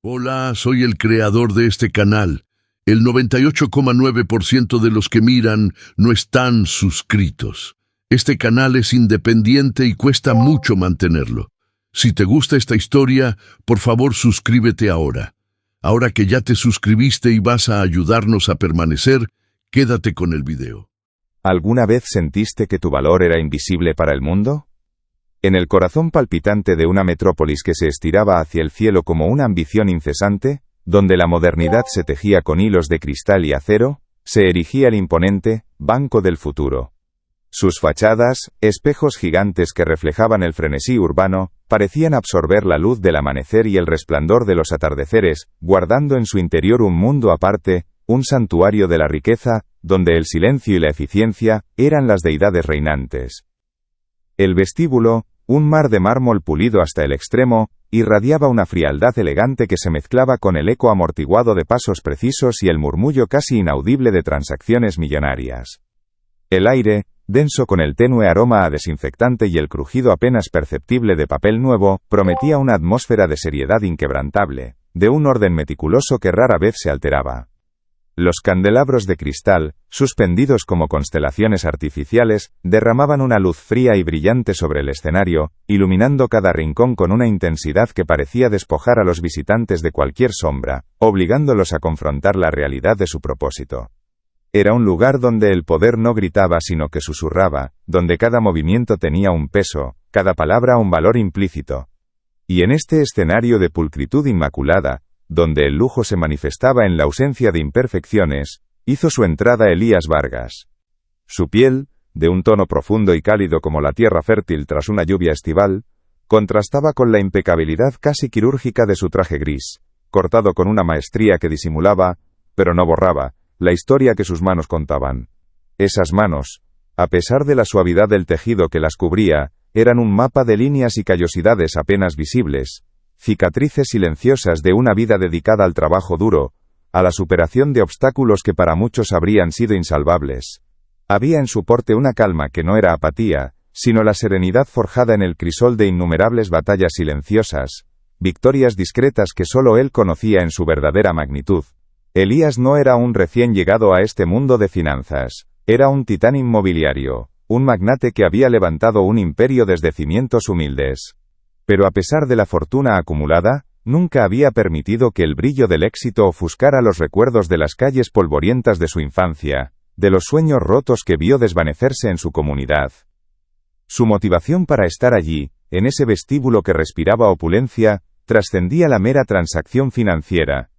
Hola, soy el creador de este canal. El 98,9% de los que miran no están suscritos. Este canal es independiente y cuesta mucho mantenerlo. Si te gusta esta historia, por favor suscríbete ahora. Ahora que ya te suscribiste y vas a ayudarnos a permanecer, quédate con el video. ¿Alguna vez sentiste que tu valor era invisible para el mundo? En el corazón palpitante de una metrópolis que se estiraba hacia el cielo como una ambición incesante, donde la modernidad se tejía con hilos de cristal y acero, se erigía el imponente Banco del Futuro. Sus fachadas, espejos gigantes que reflejaban el frenesí urbano, parecían absorber la luz del amanecer y el resplandor de los atardeceres, guardando en su interior un mundo aparte, un santuario de la riqueza, donde el silencio y la eficiencia eran las deidades reinantes. El vestíbulo, un mar de mármol pulido hasta el extremo, irradiaba una frialdad elegante que se mezclaba con el eco amortiguado de pasos precisos y el murmullo casi inaudible de transacciones millonarias. El aire, denso con el tenue aroma a desinfectante y el crujido apenas perceptible de papel nuevo, prometía una atmósfera de seriedad inquebrantable, de un orden meticuloso que rara vez se alteraba. Los candelabros de cristal, suspendidos como constelaciones artificiales, derramaban una luz fría y brillante sobre el escenario, iluminando cada rincón con una intensidad que parecía despojar a los visitantes de cualquier sombra, obligándolos a confrontar la realidad de su propósito. Era un lugar donde el poder no gritaba sino que susurraba, donde cada movimiento tenía un peso, cada palabra un valor implícito. Y en este escenario de pulcritud inmaculada, donde el lujo se manifestaba en la ausencia de imperfecciones, hizo su entrada Elías Vargas. Su piel, de un tono profundo y cálido como la tierra fértil tras una lluvia estival, contrastaba con la impecabilidad casi quirúrgica de su traje gris, cortado con una maestría que disimulaba, pero no borraba, la historia que sus manos contaban. Esas manos, a pesar de la suavidad del tejido que las cubría, eran un mapa de líneas y callosidades apenas visibles, cicatrices silenciosas de una vida dedicada al trabajo duro, a la superación de obstáculos que para muchos habrían sido insalvables. Había en su porte una calma que no era apatía, sino la serenidad forjada en el crisol de innumerables batallas silenciosas, victorias discretas que solo él conocía en su verdadera magnitud. Elías no era un recién llegado a este mundo de finanzas, era un titán inmobiliario, un magnate que había levantado un imperio desde cimientos humildes. Pero a pesar de la fortuna acumulada, nunca había permitido que el brillo del éxito ofuscara los recuerdos de las calles polvorientas de su infancia, de los sueños rotos que vio desvanecerse en su comunidad. Su motivación para estar allí, en ese vestíbulo que respiraba opulencia, trascendía la mera transacción financiera.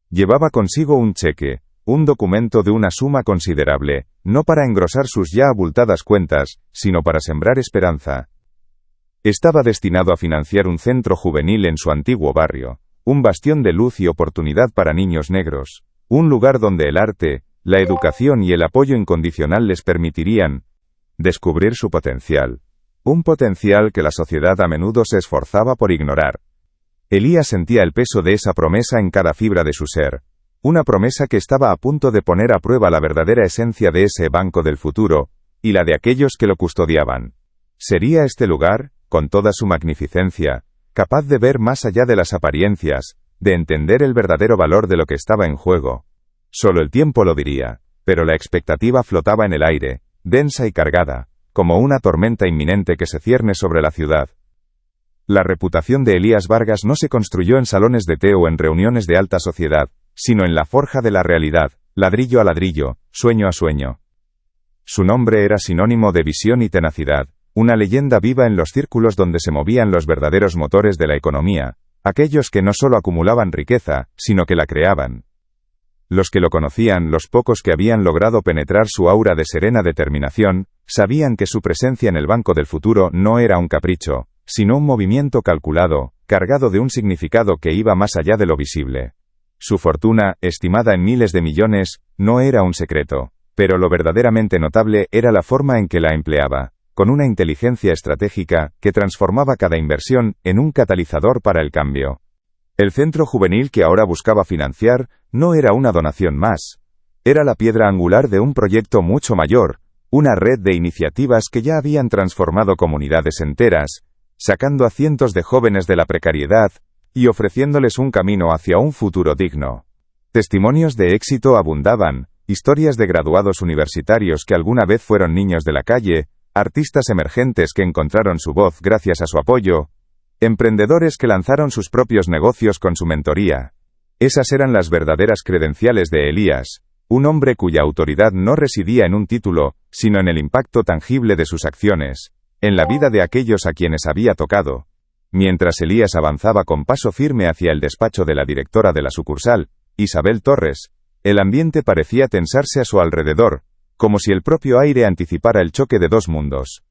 Llevaba consigo un cheque, un documento de una suma considerable, no para engrosar sus ya abultadas cuentas, sino para sembrar esperanza. Estaba destinado a financiar un centro juvenil en su antiguo barrio, un bastión de luz y oportunidad para niños negros, un lugar donde el arte, la educación y el apoyo incondicional les permitirían descubrir su potencial, un potencial que la sociedad a menudo se esforzaba por ignorar. Elías sentía el peso de esa promesa en cada fibra de su ser, una promesa que estaba a punto de poner a prueba la verdadera esencia de ese Banco del Futuro, y la de aquellos que lo custodiaban. ¿Sería este lugar, con toda su magnificencia, capaz de ver más allá de las apariencias, de entender el verdadero valor de lo que estaba en juego? Solo el tiempo lo diría, pero la expectativa flotaba en el aire, densa y cargada, como una tormenta inminente que se cierne sobre la ciudad. La reputación de Elías Vargas no se construyó en salones de té o en reuniones de alta sociedad, sino en la forja de la realidad, ladrillo a ladrillo, sueño a sueño. Su nombre era sinónimo de visión y tenacidad, una leyenda viva en los círculos donde se movían los verdaderos motores de la economía, aquellos que no solo acumulaban riqueza, sino que la creaban. Los que lo conocían, los pocos que habían logrado penetrar su aura de serena determinación, sabían que su presencia en el Banco del Futuro no era un capricho, sino un movimiento calculado, cargado de un significado que iba más allá de lo visible. Su fortuna, estimada en miles de millones, no era un secreto, pero lo verdaderamente notable era la forma en que la empleaba, con una inteligencia estratégica que transformaba cada inversión en un catalizador para el cambio. El centro juvenil que ahora buscaba financiar no era una donación más, era la piedra angular de un proyecto mucho mayor, una red de iniciativas que ya habían transformado comunidades enteras, sacando a cientos de jóvenes de la precariedad, y ofreciéndoles un camino hacia un futuro digno. Testimonios de éxito abundaban, historias de graduados universitarios que alguna vez fueron niños de la calle, artistas emergentes que encontraron su voz gracias a su apoyo, emprendedores que lanzaron sus propios negocios con su mentoría. Esas eran las verdaderas credenciales de Elías, un hombre cuya autoridad no residía en un título, sino en el impacto tangible de sus acciones, en la vida de aquellos a quienes había tocado. Mientras Elías avanzaba con paso firme hacia el despacho de la directora de la sucursal, Isabel Torres, el ambiente parecía tensarse a su alrededor, como si el propio aire anticipara el choque de dos mundos.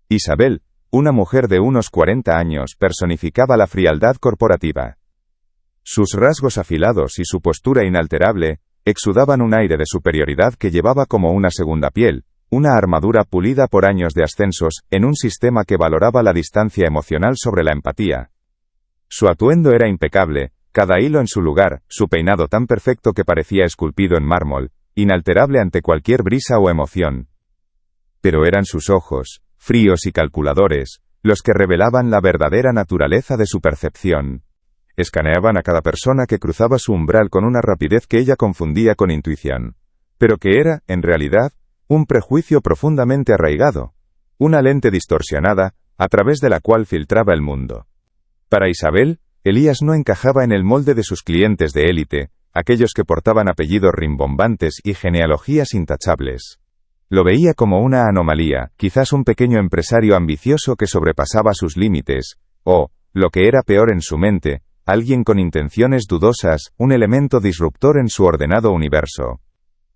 Isabel, una mujer de unos 40 años, personificaba la frialdad corporativa. Sus rasgos afilados y su postura inalterable exudaban un aire de superioridad que llevaba como una segunda piel, una armadura pulida por años de ascensos, en un sistema que valoraba la distancia emocional sobre la empatía. Su atuendo era impecable, cada hilo en su lugar, su peinado tan perfecto que parecía esculpido en mármol, inalterable ante cualquier brisa o emoción. Pero eran sus ojos, fríos y calculadores, los que revelaban la verdadera naturaleza de su percepción. Escaneaban a cada persona que cruzaba su umbral con una rapidez que ella confundía con intuición, pero que era, en realidad, un prejuicio profundamente arraigado, una lente distorsionada, a través de la cual filtraba el mundo. Para Isabel, Elías no encajaba en el molde de sus clientes de élite, aquellos que portaban apellidos rimbombantes y genealogías intachables. Lo veía como una anomalía, quizás un pequeño empresario ambicioso que sobrepasaba sus límites, o, lo que era peor en su mente, alguien con intenciones dudosas, un elemento disruptor en su ordenado universo.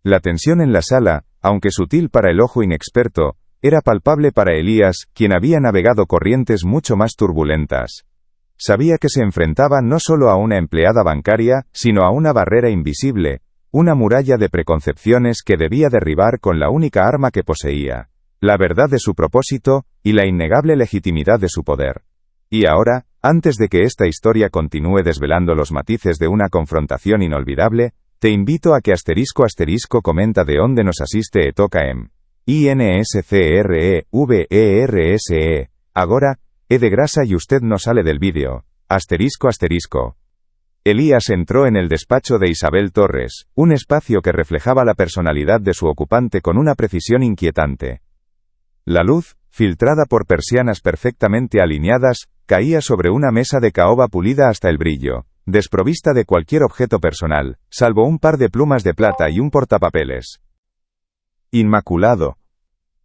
La tensión en la sala, aunque sutil para el ojo inexperto, era palpable para Elías, quien había navegado corrientes mucho más turbulentas. Sabía que se enfrentaba no solo a una empleada bancaria, sino a una barrera invisible, una muralla de preconcepciones que debía derribar con la única arma que poseía, la verdad de su propósito, y la innegable legitimidad de su poder. Y ahora, antes de que esta historia continúe desvelando los matices de una confrontación inolvidable, te invito a que ** comenta de dónde nos asiste Etocaem. INSCREVERSE. Agora, de grasa y usted no sale del vídeo. ***. Elías entró en el despacho de Isabel Torres, un espacio que reflejaba la personalidad de su ocupante con una precisión inquietante. La luz, filtrada por persianas perfectamente alineadas, caía sobre una mesa de caoba pulida hasta el brillo, desprovista de cualquier objeto personal, salvo un par de plumas de plata y un portapapeles. Inmaculado.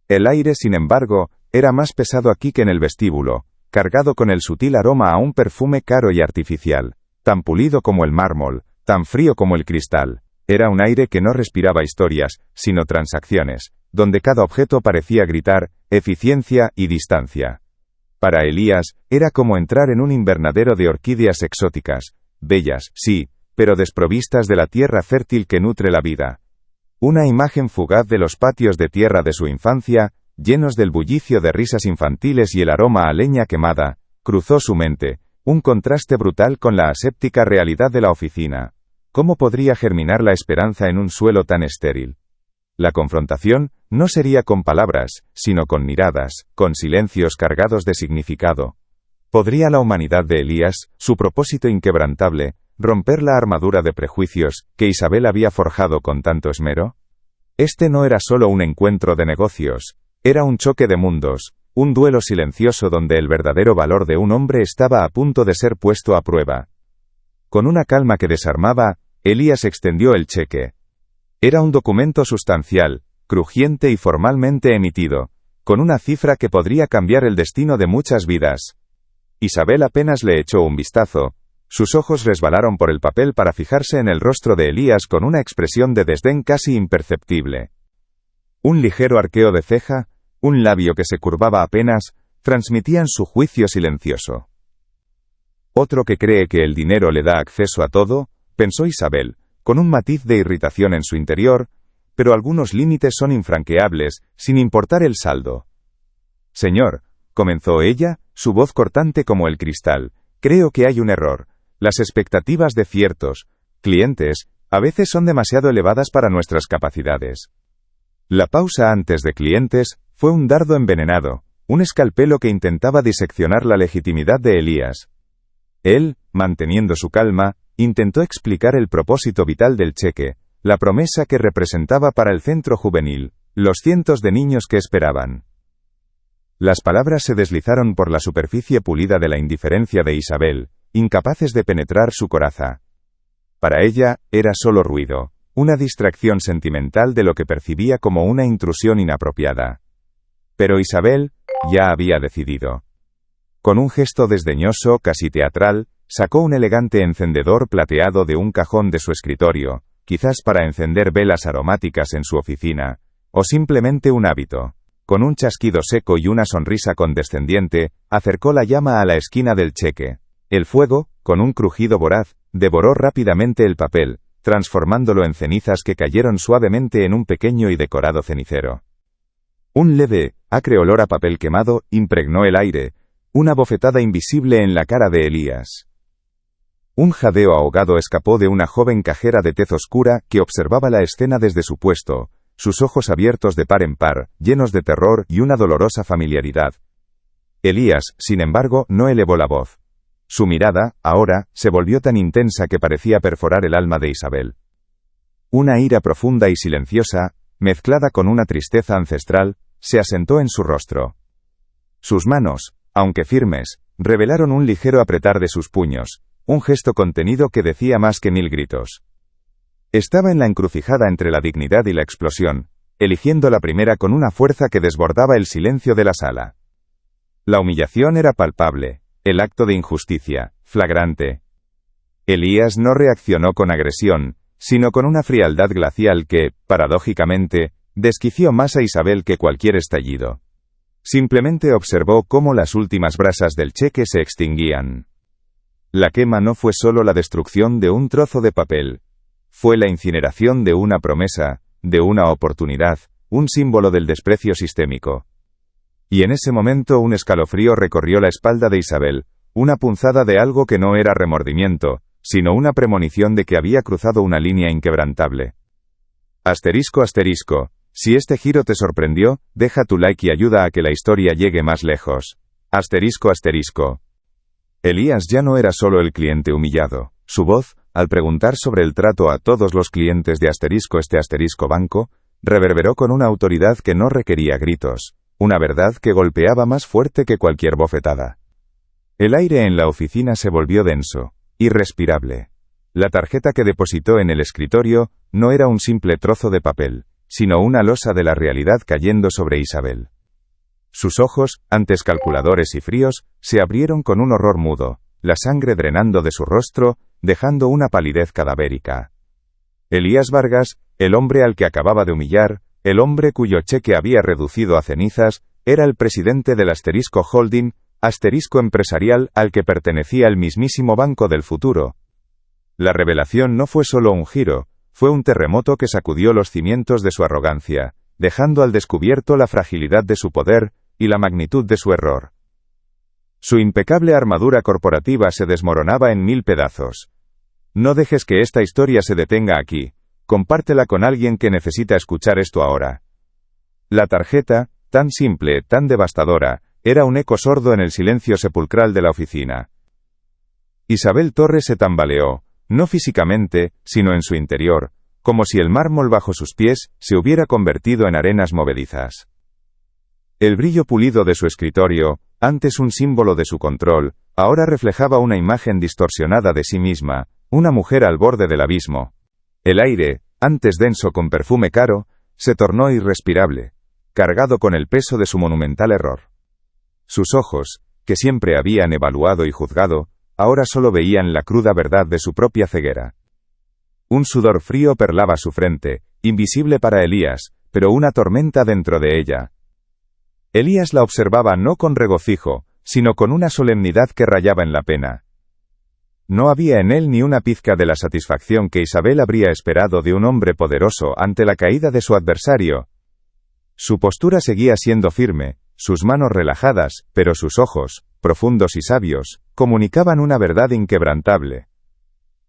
El aire, sin embargo, era más pesado aquí que en el vestíbulo, cargado con el sutil aroma a un perfume caro y artificial, tan pulido como el mármol, tan frío como el cristal. Era un aire que no respiraba historias, sino transacciones, donde cada objeto parecía gritar eficiencia y distancia. Para Elías, era como entrar en un invernadero de orquídeas exóticas, bellas, sí, pero desprovistas de la tierra fértil que nutre la vida. Una imagen fugaz de los patios de tierra de su infancia, llenos del bullicio de risas infantiles y el aroma a leña quemada, cruzó su mente, un contraste brutal con la aséptica realidad de la oficina. ¿Cómo podría germinar la esperanza en un suelo tan estéril? La confrontación no sería con palabras, sino con miradas, con silencios cargados de significado. ¿Podría la humanidad de Elías, su propósito inquebrantable, romper la armadura de prejuicios que Isabel había forjado con tanto esmero? Este no era solo un encuentro de negocios, era un choque de mundos, un duelo silencioso donde el verdadero valor de un hombre estaba a punto de ser puesto a prueba. Con una calma que desarmaba, Elías extendió el cheque. Era un documento sustancial, crujiente y formalmente emitido, con una cifra que podría cambiar el destino de muchas vidas. Isabel apenas le echó un vistazo. Sus ojos resbalaron por el papel para fijarse en el rostro de Elías con una expresión de desdén casi imperceptible. Un ligero arqueo de ceja, un labio que se curvaba apenas, transmitían su juicio silencioso. Otro que cree que el dinero le da acceso a todo, pensó Isabel, con un matiz de irritación en su interior, pero algunos límites son infranqueables, sin importar el saldo. Señor, comenzó ella, su voz cortante como el cristal, creo que hay un error. Las expectativas de ciertos clientes a veces son demasiado elevadas para nuestras capacidades. La pausa antes de clientes fue un dardo envenenado, un escalpelo que intentaba diseccionar la legitimidad de Elías. Él, manteniendo su calma, intentó explicar el propósito vital del cheque, la promesa que representaba para el centro juvenil, los cientos de niños que esperaban. Las palabras se deslizaron por la superficie pulida de la indiferencia de Isabel, incapaces de penetrar su coraza. Para ella, era solo ruido, una distracción sentimental de lo que percibía como una intrusión inapropiada. Pero Isabel, ya había decidido. Con un gesto desdeñoso, casi teatral, sacó un elegante encendedor plateado de un cajón de su escritorio, quizás para encender velas aromáticas en su oficina, o simplemente un hábito. Con un chasquido seco y una sonrisa condescendiente, acercó la llama a la esquina del cheque. El fuego, con un crujido voraz, devoró rápidamente el papel, transformándolo en cenizas que cayeron suavemente en un pequeño y decorado cenicero. Un leve, acre olor a papel quemado impregnó el aire, una bofetada invisible en la cara de Elías. Un jadeo ahogado escapó de una joven cajera de tez oscura que observaba la escena desde su puesto, sus ojos abiertos de par en par, llenos de terror y una dolorosa familiaridad. Elías, sin embargo, no elevó la voz. Su mirada, ahora, se volvió tan intensa que parecía perforar el alma de Isabel. Una ira profunda y silenciosa, mezclada con una tristeza ancestral, se asentó en su rostro. Sus manos, aunque firmes, revelaron un ligero apretar de sus puños, un gesto contenido que decía más que 1000 gritos. Estaba en la encrucijada entre la dignidad y la explosión, eligiendo la primera con una fuerza que desbordaba el silencio de la sala. La humillación era palpable, el acto de injusticia, flagrante. Elías no reaccionó con agresión, sino con una frialdad glacial que, paradójicamente, desquició más a Isabel que cualquier estallido. Simplemente observó cómo las últimas brasas del cheque se extinguían. La quema no fue solo la destrucción de un trozo de papel. Fue la incineración de una promesa, de una oportunidad, un símbolo del desprecio sistémico. Y en ese momento un escalofrío recorrió la espalda de Isabel, una punzada de algo que no era remordimiento, sino una premonición de que había cruzado una línea inquebrantable. Asterisco. Si este giro te sorprendió, deja tu like y ayuda a que la historia llegue más lejos. Asterisco. Elías ya no era solo el cliente humillado. Su voz, al preguntar sobre el trato a todos los clientes de *** banco, reverberó con una autoridad que no requería gritos, una verdad que golpeaba más fuerte que cualquier bofetada. El aire en la oficina se volvió denso, irrespirable. La tarjeta que depositó en el escritorio no era un simple trozo de papel, sino una losa de la realidad cayendo sobre Isabel. Sus ojos, antes calculadores y fríos, se abrieron con un horror mudo, la sangre drenando de su rostro, dejando una palidez cadavérica. Elías Vargas, el hombre al que acababa de humillar, el hombre cuyo cheque había reducido a cenizas, era el presidente del * Holding, * empresarial al que pertenecía el mismísimo Banco del Futuro. La revelación no fue solo un giro, fue un terremoto que sacudió los cimientos de su arrogancia, dejando al descubierto la fragilidad de su poder y la magnitud de su error. Su impecable armadura corporativa se desmoronaba en 1000 pedazos. No dejes que esta historia se detenga aquí, compártela con alguien que necesita escuchar esto ahora. La tarjeta, tan simple, tan devastadora, era un eco sordo en el silencio sepulcral de la oficina. Isabel Torres se tambaleó, no físicamente, sino en su interior, como si el mármol bajo sus pies se hubiera convertido en arenas movedizas. El brillo pulido de su escritorio, antes un símbolo de su control, ahora reflejaba una imagen distorsionada de sí misma, una mujer al borde del abismo. El aire, antes denso con perfume caro, se tornó irrespirable, cargado con el peso de su monumental error. Sus ojos, que siempre habían evaluado y juzgado, ahora solo veían la cruda verdad de su propia ceguera. Un sudor frío perlaba su frente, invisible para Elías, pero una tormenta dentro de ella. Elías la observaba no con regocijo, sino con una solemnidad que rayaba en la pena. No había en él ni una pizca de la satisfacción que Isabel habría esperado de un hombre poderoso ante la caída de su adversario. Su postura seguía siendo firme, sus manos relajadas, pero sus ojos, profundos y sabios, comunicaban una verdad inquebrantable.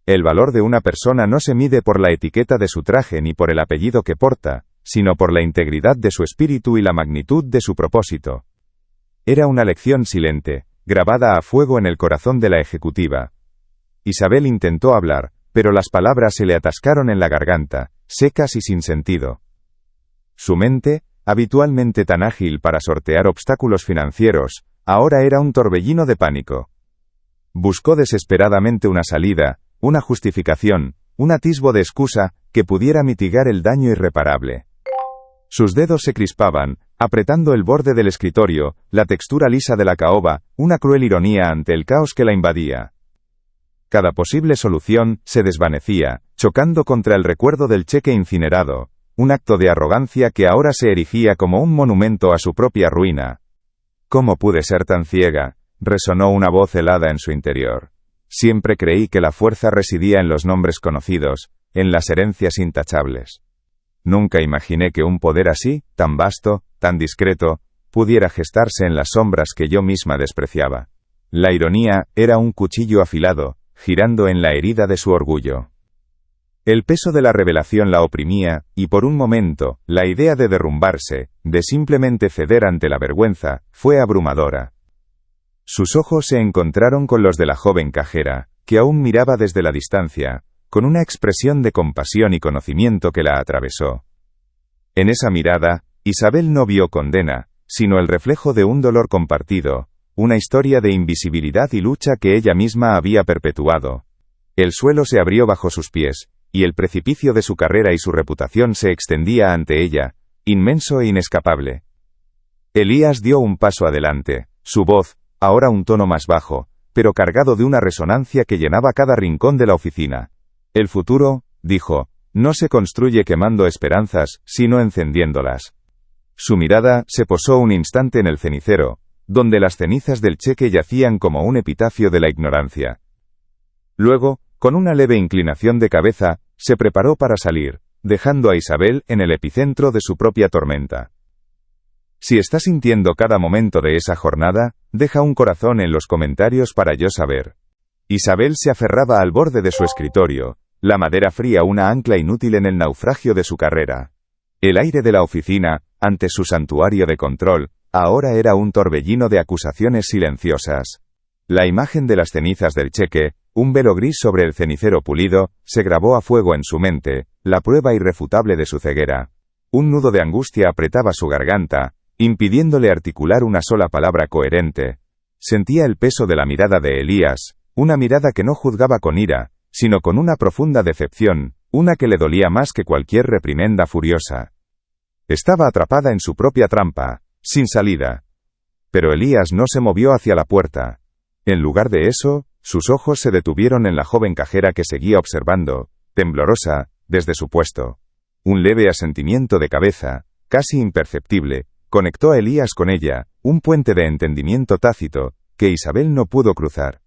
El valor de una persona no se mide por la etiqueta de su traje ni por el apellido que porta, sino por la integridad de su espíritu y la magnitud de su propósito. Era una lección silente, grabada a fuego en el corazón de la ejecutiva. Isabel intentó hablar, pero las palabras se le atascaron en la garganta, secas y sin sentido. Su mente, habitualmente tan ágil para sortear obstáculos financieros, ahora era un torbellino de pánico. Buscó desesperadamente una salida, una justificación, un atisbo de excusa, que pudiera mitigar el daño irreparable. Sus dedos se crispaban, apretando el borde del escritorio, la textura lisa de la caoba, una cruel ironía ante el caos que la invadía. Cada posible solución se desvanecía, chocando contra el recuerdo del cheque incinerado, un acto de arrogancia que ahora se erigía como un monumento a su propia ruina. ¿Cómo pude ser tan ciega?, resonó una voz helada en su interior. Siempre creí que la fuerza residía en los nombres conocidos, en las herencias intachables. Nunca imaginé que un poder así, tan vasto, tan discreto, pudiera gestarse en las sombras que yo misma despreciaba. La ironía era un cuchillo afilado, girando en la herida de su orgullo. El peso de la revelación la oprimía, y por un momento, la idea de derrumbarse, de simplemente ceder ante la vergüenza, fue abrumadora. Sus ojos se encontraron con los de la joven cajera, que aún miraba desde la distancia, con una expresión de compasión y conocimiento que la atravesó. En esa mirada, Isabel no vio condena, sino el reflejo de un dolor compartido, una historia de invisibilidad y lucha que ella misma había perpetuado. El suelo se abrió bajo sus pies, y el precipicio de su carrera y su reputación se extendía ante ella, inmenso e inescapable. Elías dio un paso adelante, su voz, ahora un tono más bajo, pero cargado de una resonancia que llenaba cada rincón de la oficina. El futuro, dijo, no se construye quemando esperanzas, sino encendiéndolas. Su mirada se posó un instante en el cenicero, donde las cenizas del cheque yacían como un epitafio de la ignorancia. Luego, con una leve inclinación de cabeza, se preparó para salir, dejando a Isabel en el epicentro de su propia tormenta. Si está sintiendo cada momento de esa jornada, deja un corazón en los comentarios para yo saber. Isabel se aferraba al borde de su escritorio, la madera fría una ancla inútil en el naufragio de su carrera. El aire de la oficina, ante su santuario de control, ahora era un torbellino de acusaciones silenciosas. La imagen de las cenizas del cheque, un velo gris sobre el cenicero pulido, se grabó a fuego en su mente, la prueba irrefutable de su ceguera. Un nudo de angustia apretaba su garganta, impidiéndole articular una sola palabra coherente. Sentía el peso de la mirada de Elías, una mirada que no juzgaba con ira, sino con una profunda decepción, una que le dolía más que cualquier reprimenda furiosa. Estaba atrapada en su propia trampa, sin salida. Pero Elías no se movió hacia la puerta. En lugar de eso, sus ojos se detuvieron en la joven cajera que seguía observando, temblorosa, desde su puesto. Un leve asentimiento de cabeza, casi imperceptible, conectó a Elías con ella, un puente de entendimiento tácito, que Isabel no pudo cruzar.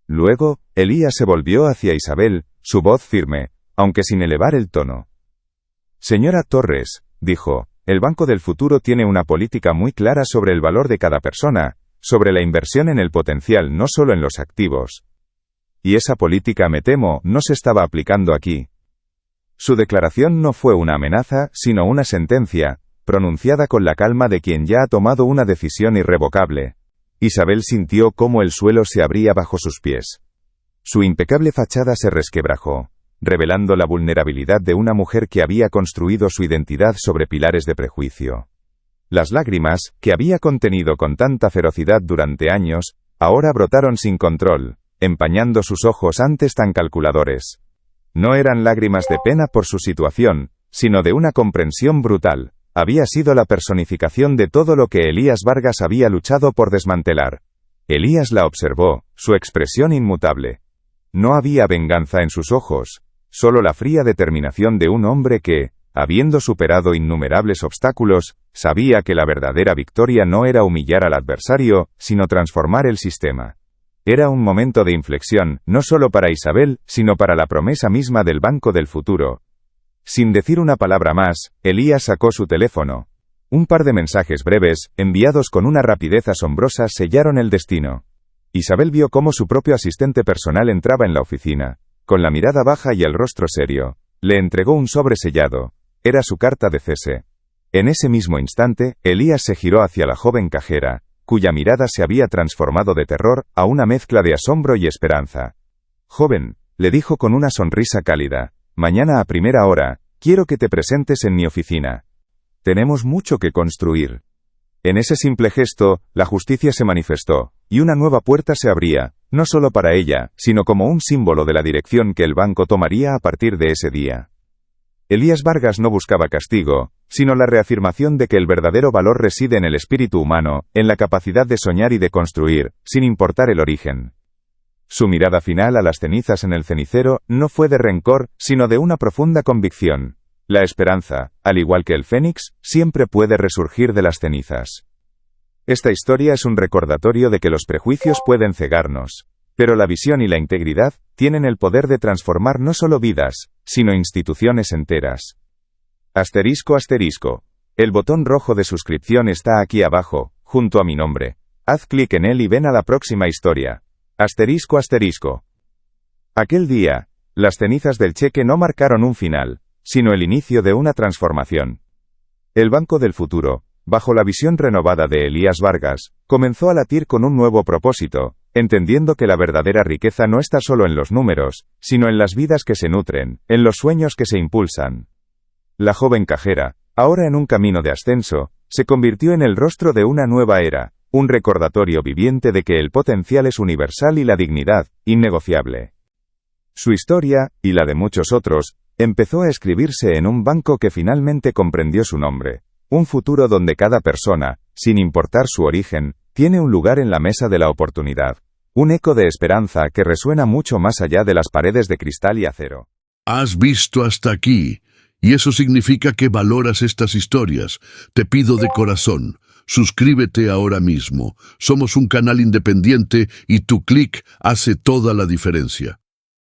Luego, Elías se volvió hacia Isabel, su voz firme, aunque sin elevar el tono. Señora Torres, dijo, el Banco del Futuro tiene una política muy clara sobre el valor de cada persona, sobre la inversión en el potencial, no solo en los activos. Y esa política, me temo, no se estaba aplicando aquí. Su declaración no fue una amenaza, sino una sentencia, pronunciada con la calma de quien ya ha tomado una decisión irrevocable. Isabel sintió cómo el suelo se abría bajo sus pies. Su impecable fachada se resquebrajó, revelando la vulnerabilidad de una mujer que había construido su identidad sobre pilares de prejuicio. Las lágrimas, que había contenido con tanta ferocidad durante años, ahora brotaron sin control, empañando sus ojos antes tan calculadores. No eran lágrimas de pena por su situación, sino de una comprensión brutal. Había sido la personificación de todo lo que Elías Vargas había luchado por desmantelar. Elías la observó, su expresión inmutable. No había venganza en sus ojos, solo la fría determinación de un hombre que, habiendo superado innumerables obstáculos, sabía que la verdadera victoria no era humillar al adversario, sino transformar el sistema. Era un momento de inflexión, no solo para Isabel, sino para la promesa misma del Banco del Futuro. Sin decir una palabra más, Elías sacó su teléfono. Un par de mensajes breves, enviados con una rapidez asombrosa, sellaron el destino. Isabel vio cómo su propio asistente personal entraba en la oficina, con la mirada baja y el rostro serio. Le entregó un sobre sellado. Era su carta de cese. En ese mismo instante, Elías se giró hacia la joven cajera, cuya mirada se había transformado de terror a una mezcla de asombro y esperanza. Joven, le dijo con una sonrisa cálida, mañana a primera hora, quiero que te presentes en mi oficina. Tenemos mucho que construir. En ese simple gesto, la justicia se manifestó, y una nueva puerta se abría, no solo para ella, sino como un símbolo de la dirección que el banco tomaría a partir de ese día. Elías Vargas no buscaba castigo, sino la reafirmación de que el verdadero valor reside en el espíritu humano, en la capacidad de soñar y de construir, sin importar el origen. Su mirada final a las cenizas en el cenicero no fue de rencor, sino de una profunda convicción. La esperanza, al igual que el fénix, siempre puede resurgir de las cenizas. Esta historia es un recordatorio de que los prejuicios pueden cegarnos, pero la visión y la integridad tienen el poder de transformar no solo vidas, sino instituciones enteras. ***. El botón rojo de suscripción está aquí abajo, junto a mi nombre. Haz clic en él y ven a la próxima historia. ***. Aquel día, las cenizas del cheque no marcaron un final, sino el inicio de una transformación. El Banco del Futuro, bajo la visión renovada de Elías Vargas, comenzó a latir con un nuevo propósito, entendiendo que la verdadera riqueza no está solo en los números, sino en las vidas que se nutren, en los sueños que se impulsan. La joven cajera, ahora en un camino de ascenso, se convirtió en el rostro de una nueva era, un recordatorio viviente de que el potencial es universal y la dignidad, innegociable. Su historia, y la de muchos otros, empezó a escribirse en un banco que finalmente comprendió su nombre. Un futuro donde cada persona, sin importar su origen, tiene un lugar en la mesa de la oportunidad. Un eco de esperanza que resuena mucho más allá de las paredes de cristal y acero. Has visto hasta aquí, y eso significa que valoras estas historias. Te pido de corazón, suscríbete ahora mismo. Somos un canal independiente y tu clic hace toda la diferencia.